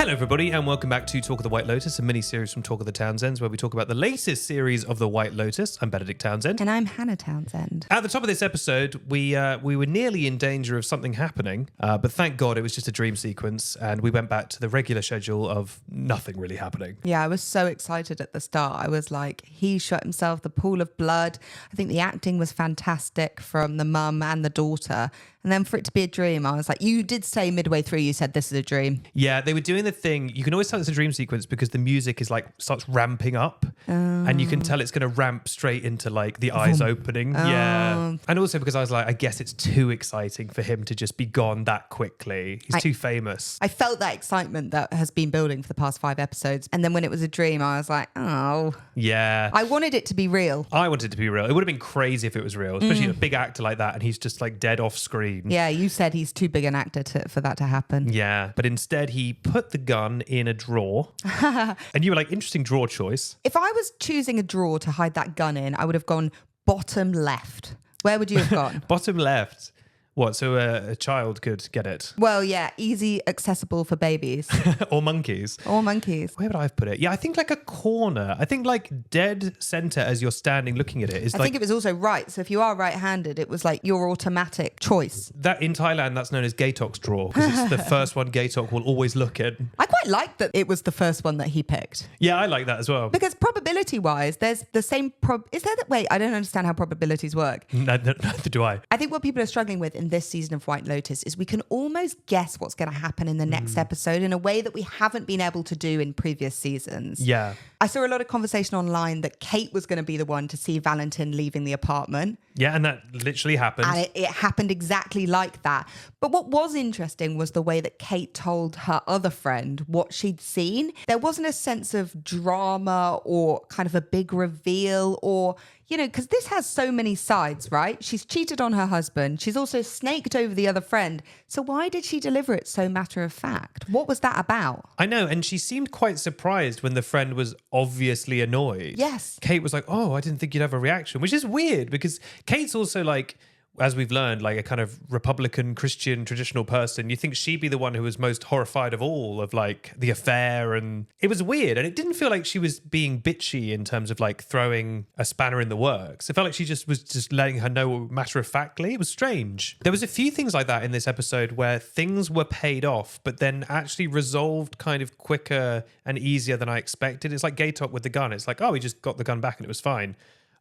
Hello everybody and welcome back to Talk of the White Lotus, a mini-series from Talk of the Townsends where we talk about the latest series of the White Lotus. I'm Benedict Townsend. And I'm Hannah Townsend. At the top of this episode, we were nearly in danger of something happening, but thank God it was just a dream sequence and we went back to the regular schedule of nothing really happening. Yeah, I was so excited at the start. I was like, he shot himself, the pool of blood. I think the acting was fantastic from the mum and the daughter. And then for it to be a dream, I was like, you did say midway through, you said this is a dream. Yeah, they were doing the thing. You can always tell it's a dream sequence because the music is like starts ramping up and you can tell it's going to ramp straight into like the eyes opening. Yeah. And also because I was like, I guess it's too exciting for him to just be gone that quickly. He's too famous. I felt that excitement that has been building for the past 5 episodes. And then when it was a dream, I was like, oh. Yeah. I wanted it to be real. I wanted it to be real. It would have been crazy if it was real, especially a big actor like that and he's just like dead off screen. Yeah, you said he's too big an actor for that to happen. Yeah, but instead he put the gun in a drawer. And you were like, interesting drawer choice. If I was choosing a drawer to hide that gun in, I would have gone bottom left. Where would you have gone? Bottom left. What, so a child could get it? Well, yeah, easy, accessible for babies. Or monkeys. Or monkeys. Where would I have put it? Yeah, I think like a corner. I think like dead center as you're standing looking at it is I think it was also right. So if you are right-handed, it was like your automatic choice. That in Thailand, that's known as Gatok's drawer because it's the first one Gatok will always look at. I quite like that it was the first one that he picked. Yeah, I like that as well. Because probability-wise, there's the same... Is there that... Wait, I don't understand how probabilities work. Neither do I. I think what people are struggling with in this season of White Lotus is we can almost guess what's going to happen in the next episode in a way that we haven't been able to do in previous seasons. Yeah. I saw a lot of conversation online that Kate was going to be the one to see Valentin leaving the apartment. Yeah, and that literally happened. And it happened exactly like that. But what was interesting was the way that Kate told her other friend what she'd seen. There wasn't a sense of drama or kind of a big reveal or, you know, because this has so many sides, right? She's cheated on her husband. She's also snaked over the other friend. So why did she deliver it so matter of fact? What was that about? I know, and she seemed quite surprised when the friend was obviously annoyed. Yes. Kate was like, oh, I didn't think you'd have a reaction, which is weird because Kate's also like, as we've learned, like a kind of Republican Christian traditional person. You think she'd be the one who was most horrified of all of like the affair, and it was weird. And it didn't feel like she was being bitchy in terms of like throwing a spanner in the works. It felt like she just was just letting her know matter of factly. It was strange. There was a few things like that in this episode where things were paid off, but then actually resolved kind of quicker and easier than I expected. It's like Gatok with the gun. It's like, oh, he just got the gun back and it was fine.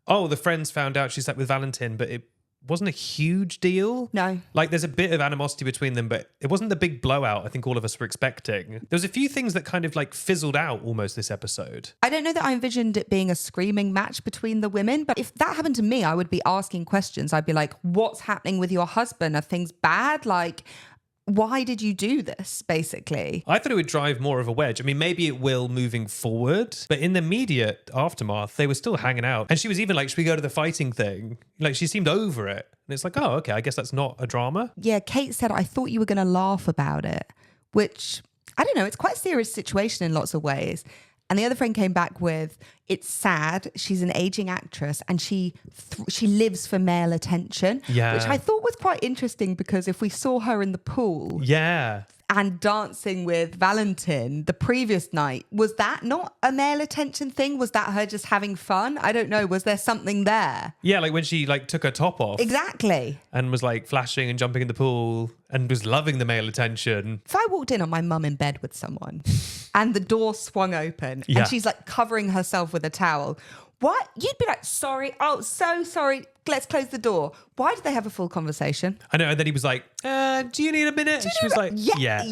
Oh, the friends found out she slept with Valentin, but it wasn't a huge deal. No. Like there's a bit of animosity between them, but it wasn't the big blowout I think all of us were expecting. There was a few things that kind of like fizzled out almost this episode. I don't know that I envisioned it being a screaming match between the women, but if that happened to me, I would be asking questions. I'd be like, what's happening with your husband? Are things bad? Like, why did you do this, basically? I thought it would drive more of a wedge. I mean, maybe it will moving forward, but in the immediate aftermath, they were still hanging out. And she was even like, should we go to the fighting thing? Like, she seemed over it. And it's like, oh, okay, I guess that's not a drama. Yeah, Kate said, I thought you were going to laugh about it, which, I don't know, it's quite a serious situation in lots of ways. And the other friend came back with, it's sad, she's an aging actress and she lives for male attention, which I thought was quite interesting because if we saw her in the pool and dancing with Valentin the previous night, was that not a male attention thing? Was that her just having fun? I don't know. Was there something there? Yeah, like when she like took her top off. Exactly. And was like flashing and jumping in the pool and was loving the male attention. If I walked in on my mum in bed with someone and the door swung open and she's like covering herself with a towel, what? You'd be like, sorry. Oh, so sorry. Let's close the door. Why did they have a full conversation? I know. And then he was like, do you need a minute? And she was like, yeah.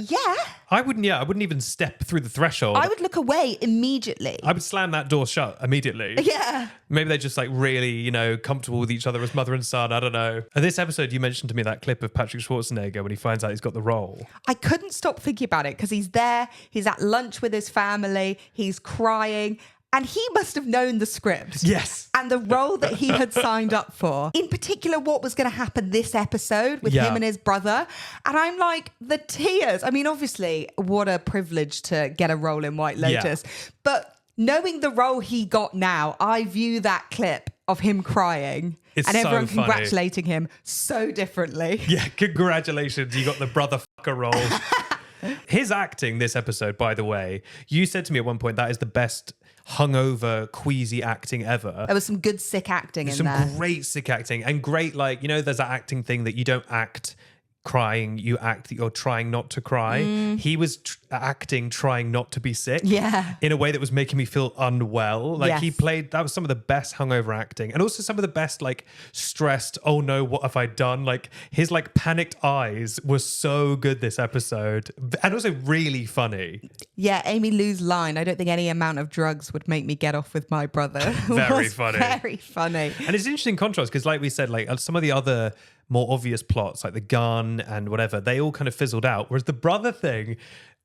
I wouldn't even step through the threshold. I would look away immediately. I would slam that door shut immediately. Yeah. Maybe they're just like really, you know, comfortable with each other as mother and son. I don't know. In this episode, you mentioned to me that clip of Patrick Schwarzenegger when he finds out he's got the role. I couldn't stop thinking about it because he's there. He's at lunch with his family. He's crying. And he must have known the script. Yes. And the role that he had signed up for. In particular, what was going to happen this episode with him and his brother. And I'm like, the tears. I mean, obviously, what a privilege to get a role in White Lotus. Yeah. But knowing the role he got now, I view that clip of him crying and everyone congratulating him so differently. Yeah, congratulations. You got the brother fucker role. His acting this episode, by the way, you said to me at one point that is the best hungover, queasy acting ever. There was some good sick acting in there. Some great sick acting and great, like, you know, there's that acting thing that you don't act crying, you act that you're trying not to cry. He was acting trying not to be sick in a way that was making me feel unwell. Like he played, that was some of the best hungover acting and also some of the best like stressed, oh no, what have I done? Like his like panicked eyes were so good this episode and also really funny. Yeah, Amy Lou's line, I don't think any amount of drugs would make me get off with my brother. Very funny. Very funny. And it's an interesting contrast because like we said, like some of the other more obvious plots like the gun and whatever, they all kind of fizzled out. Whereas the brother thing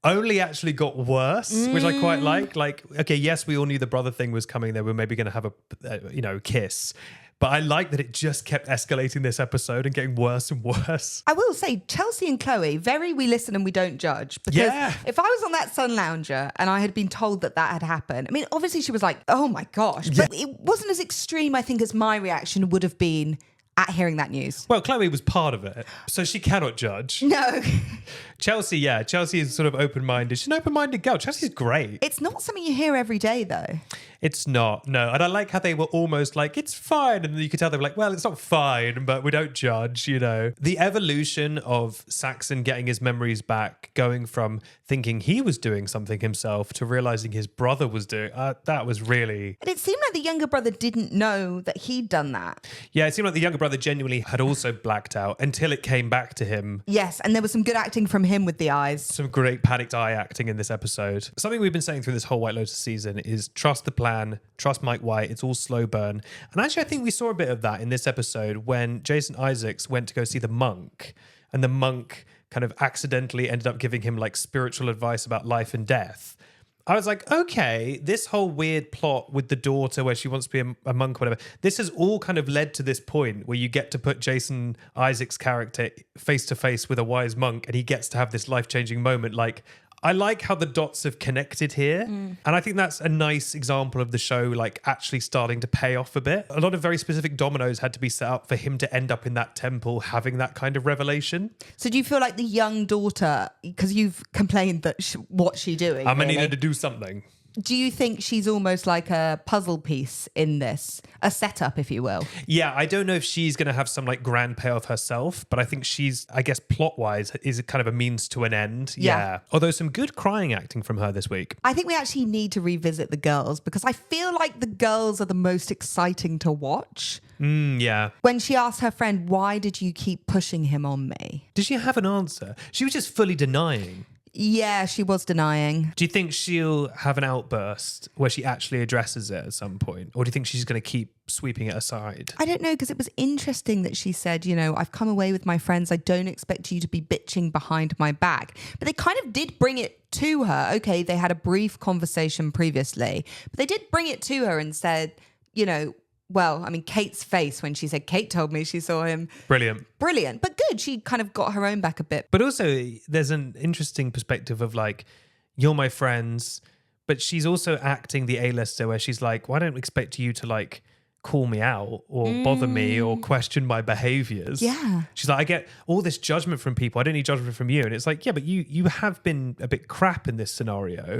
only actually got worse, which I quite like. Like, okay, yes, we all knew the brother thing was coming. They were maybe going to have a, kiss. But I like that it just kept escalating this episode and getting worse and worse. I will say, Chelsea and Chloe, very we listen and we don't judge. Because if I was on that Sun Lounger and I had been told that had happened, I mean, obviously she was like, oh my gosh. But it wasn't as extreme, I think, as my reaction would have been at hearing that news. Well, Chloe was part of it, so she cannot judge. No. Chelsea is sort of open-minded. She's an open-minded girl. Chelsea's great. It's not something you hear every day, though. It's not, no. And I like how they were almost like, it's fine. And you could tell they were like, well, it's not fine, but we don't judge, you know. The evolution of Saxon getting his memories back, going from thinking he was doing something himself to realizing his brother was doing, that was really... And it seemed like the younger brother didn't know that he'd done that. Yeah, it seemed like the younger brother genuinely had also blacked out until it came back to him. Yes, and there was some good acting from him with the eyes. Some great panicked eye acting in this episode. Something we've been saying through this whole White Lotus season is trust the plan, trust Mike White, it's all slow burn. And actually I think we saw a bit of that in this episode when Jason Isaacs went to go see the monk and the monk kind of accidentally ended up giving him like spiritual advice about life and death. I was like, okay, this whole weird plot with the daughter where she wants to be a monk or whatever, this has all kind of led to this point where you get to put Jason Isaacs' character face to face with a wise monk and he gets to have this life-changing moment. Like, I like how the dots have connected here. And I think that's a nice example of the show like actually starting to pay off a bit. A lot of very specific dominoes had to be set up for him to end up in that temple having that kind of revelation. So do you feel like the young daughter, because you've complained that what's she doing? I'm going to need her to do something. Do you think she's almost like a puzzle piece in this? A setup, if you will? Yeah, I don't know if she's going to have some like grand payoff herself, but I think she's, I guess plot-wise, is kind of a means to an end. Yeah. Although some good crying acting from her this week. I think we actually need to revisit the girls because I feel like the girls are the most exciting to watch. Yeah. When she asked her friend, why did you keep pushing him on me? Did she have an answer? She was just fully denying. Yeah, she was denying. Do you think she'll have an outburst where she actually addresses it at some point? Or do you think she's going to keep sweeping it aside? I don't know, because it was interesting that she said, you know, I've come away with my friends. I don't expect you to be bitching behind my back. But they kind of did bring it to her. Okay, they had a brief conversation previously, but they did bring it to her and said, you know, well, I mean, Kate's face when she said, Kate told me she saw him. Brilliant. But good. She kind of got her own back a bit. But also, there's an interesting perspective of like, you're my friends, but she's also acting the A-lister where she's like, well, I don't expect you to like call me out or bother me or question my behaviors. Yeah. She's like, I get all this judgment from people. I don't need judgment from you. And it's like, yeah, but you have been a bit crap in this scenario.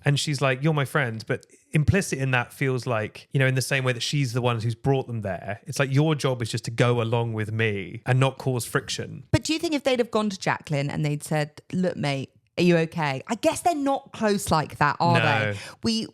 And she's like, you're my friend. But implicit in that feels like, you know, in the same way that she's the one who's brought them there. It's like your job is just to go along with me and not cause friction. But do you think if they'd have gone to Jacqueline and they'd said, look, mate, are you okay? I guess they're not close like that, are they?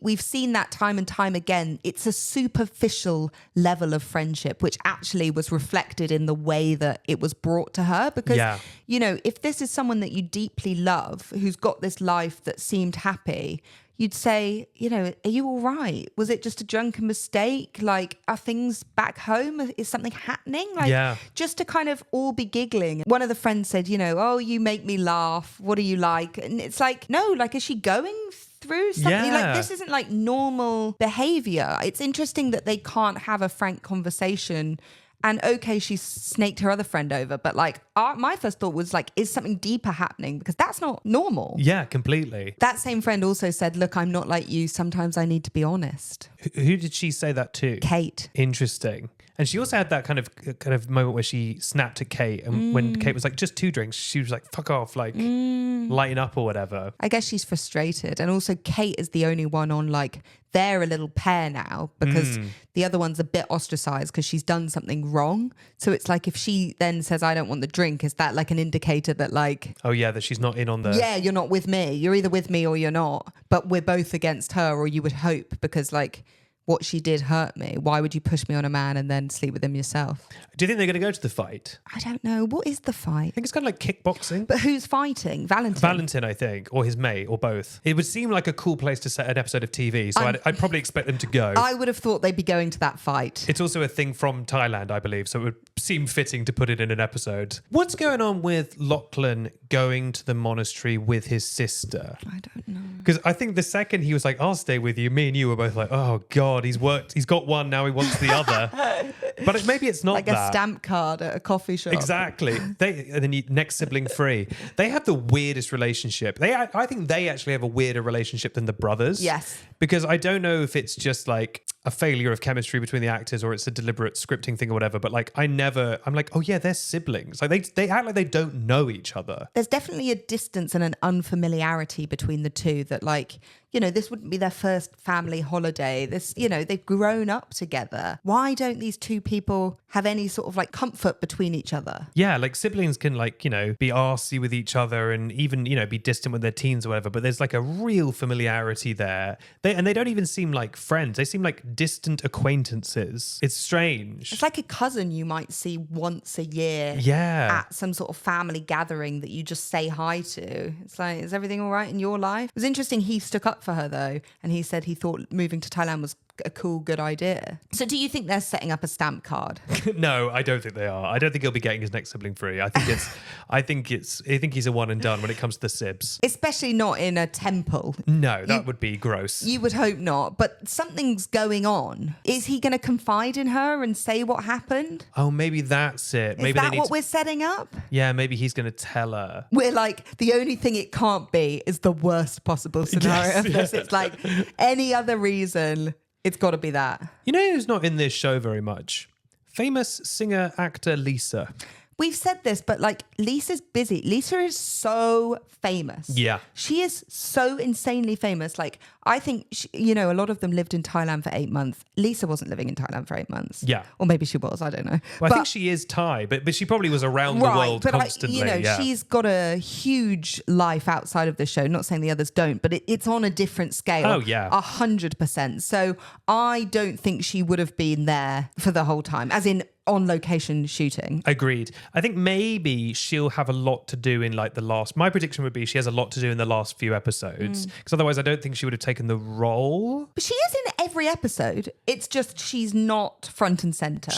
We've seen that time and time again. It's a superficial level of friendship, which actually was reflected in the way that it was brought to her. Because, you know, if this is someone that you deeply love, who's got this life that seemed happy, you'd say, you know, are you all right? Was it just a drunken mistake? Like, are things back home? Is something happening? Like, just to kind of all be giggling. One of the friends said, you know, oh, you make me laugh. What are you like? And it's like, no, like, is she going through something? Like, this isn't like normal behavior. It's interesting that they can't have a frank conversation. And okay, she snaked her other friend over, but like my first thought was like, is something deeper happening? Because that's not normal. Yeah, completely. That same friend also said, look, I'm not like you. Sometimes I need to be honest. Who did she say that to? Kate. Interesting. And she also had that kind of moment where she snapped at Kate, and when Kate was like, just 2 drinks, she was like, fuck off, like lighten up or whatever. I guess she's frustrated. And also Kate is the only one on like, they're a little pair now because the other one's a bit ostracized because she's done something wrong. So it's like if she then says, I don't want the drink, is that like an indicator that like... Oh yeah, that she's not in on the... Yeah, you're not with me. You're either with me or you're not. But we're both against her, or you would hope, because like... what she did hurt me. Why would you push me on a man and then sleep with him yourself? Do you think they're going to go to the fight? I don't know. What is the fight? I think it's kind of like kickboxing. But who's fighting? Valentin, I think, or his mate, or both. It would seem like a cool place to set an episode of TV, so I'd probably expect them to go. I would have thought they'd be going to that fight. It's also a thing from Thailand, I believe, so it would seem fitting to put it in an episode. What's going on with Lachlan going to the monastery with his sister? I don't know. Because I think the second he was like, I'll stay with you, me and you were both like, oh God, he's got one, now he wants the other. But maybe it's not like that. A stamp card at a coffee shop. Exactly. And then next sibling free. They have the weirdest relationship. I think they actually have a weirder relationship than the brothers. Yes. Because I don't know if it's just like a failure of chemistry between the actors or it's a deliberate scripting thing or whatever. But like I'm like, oh yeah, they're siblings. Like they act like they don't know each other. There's definitely a distance and an unfamiliarity between the two that like, you know, this wouldn't be their first family holiday. This, you know, they've grown up together. Why don't these two people have any sort of like comfort between each other? Yeah, like siblings can like, you know, be arsey with each other and even, you know, be distant when they're teens or whatever. But there's like a real familiarity there. They don't even seem like friends. They seem like distant acquaintances. It's strange. It's like a cousin you might see once a year. Yeah. At some sort of family gathering that you just say hi to. It's like, is everything all right in your life? It was interesting. He stuck up for her though, and he said he thought moving to Thailand was a cool, good idea. So do you think they're setting up a stamp card? No, I don't think they are. I don't think he'll be getting his next sibling free. I think he's a one and done when it comes to the sibs. Especially not in a temple. No, that would be gross. You would hope not, but something's going on. Is he going to confide in her and say what happened? Oh, maybe that's it. Maybe is that what we're setting up? Yeah, maybe he's going to tell her. We're like, the only thing it can't be is the worst possible scenario of this. It's like any other reason, it's got to be that. You know who's not in this show very much? Famous singer, actor Lisa. We've said this, but like Lisa's busy. Lisa is so famous. Yeah. She is so insanely famous. Like I think, you know, a lot of them lived in Thailand for 8 months. Lisa wasn't living in Thailand for 8 months. Yeah. Or maybe she was, I don't know. Well, I think she is Thai, but she probably was around the world constantly. You know, she's got a huge life outside of the show. Not saying the others don't, but it's on a different scale. Oh, yeah. 100%. So I don't think she would have been there for the whole time, as in on location shooting. Agreed. I think maybe she'll have a lot to do in like the last... My prediction would be she has a lot to do in the last few episodes, because otherwise I don't think she would have taken the role. But she is in every episode. It's just she's not front and center.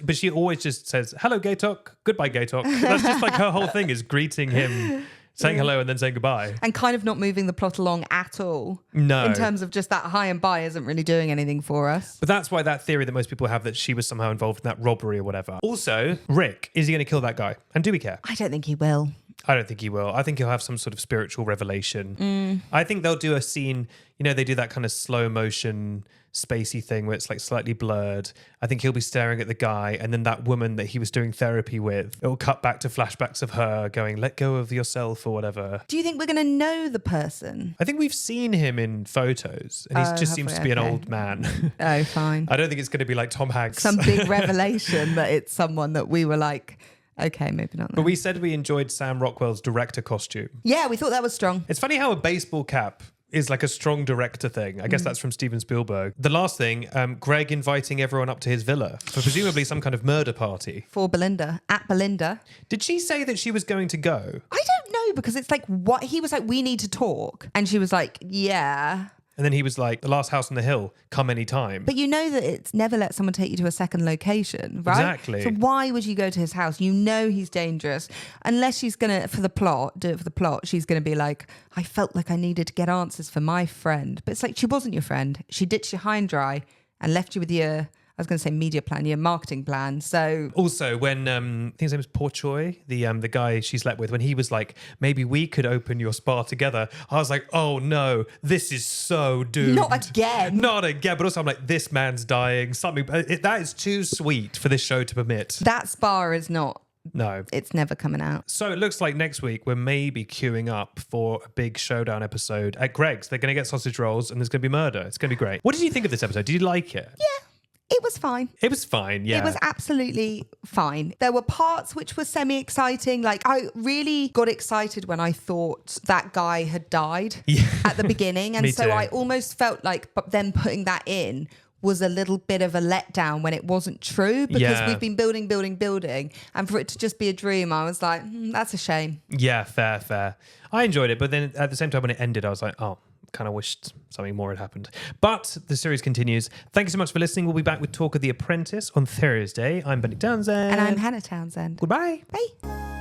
But she always just says, hello, Gaytok, goodbye, Gaytok. That's just like her whole thing is greeting him, saying hello and then saying goodbye. And kind of not moving the plot along at all. No. In terms of just that high and by isn't really doing anything for us. But that's why that theory that most people have that she was somehow involved in that robbery or whatever. Also, Rick, is he going to kill that guy? And do we care? I don't think he will. I don't think he will. I think he'll have some sort of spiritual revelation. I think they'll do a scene, you know, they do that kind of slow motion spacey thing where it's like slightly blurred. I think he'll be staring at the guy, and then that woman that he was doing therapy with, it will cut back to flashbacks of her going, let go of yourself or whatever. Do you think we're going to know the person? I think we've seen him in photos and he just seems to be an old man. Oh, fine. I don't think it's going to be like Tom Hanks. Some big revelation that it's someone that we were like, okay, maybe not. But we said we enjoyed Sam Rockwell's director costume. Yeah, we thought that was strong. It's funny how a baseball cap is like a strong director thing. I guess that's from Steven Spielberg. The last thing, Greg inviting everyone up to his villa for presumably some kind of murder party. For Belinda, at Belinda. Did she say that she was going to go? I don't know, because it's like, what? He was like, we need to talk. And she was like, yeah. And then he was like, the last house on the hill, come anytime. But you know that it's never let someone take you to a second location, right? Exactly. So why would you go to his house? You know he's dangerous. Unless she's going to, for the plot, do it for the plot, she's going to be like, I felt like I needed to get answers for my friend. But it's like, she wasn't your friend. She ditched you high and dry and left you with your I was going to say media plan, your marketing plan. So Also, when I think his name is Poor Choi, the guy she slept with, when he was like, maybe we could open your spa together, I was like, oh no, this is so doomed. Not again. Not again. But also, I'm like, this man's dying. Something that is too sweet for this show to permit. that spa is not. No. It's never coming out. So it looks like next week we're maybe queuing up for a big Showdown episode at Greg's. They're going to get sausage rolls and there's going to be murder. It's going to be great. What did you think of this episode? Did you like it? Yeah. It was fine. It was fine, yeah. It was absolutely fine. There were parts which were semi-exciting. Like, I really got excited when I thought that guy had died at the beginning. And Me so too. I almost felt like them putting that in was a little bit of a letdown when it wasn't true, because we've been building. And for it to just be a dream, I was like, that's a shame. Yeah, fair. I enjoyed it, but then at the same time when it ended, I was like, oh, kind of wished something more had happened. But the series continues. Thank you so much for listening. We'll be back with Talk of the Apprentice on Thursday. I'm Benedict Townsend. And I'm Hannah Townsend. Goodbye. Bye.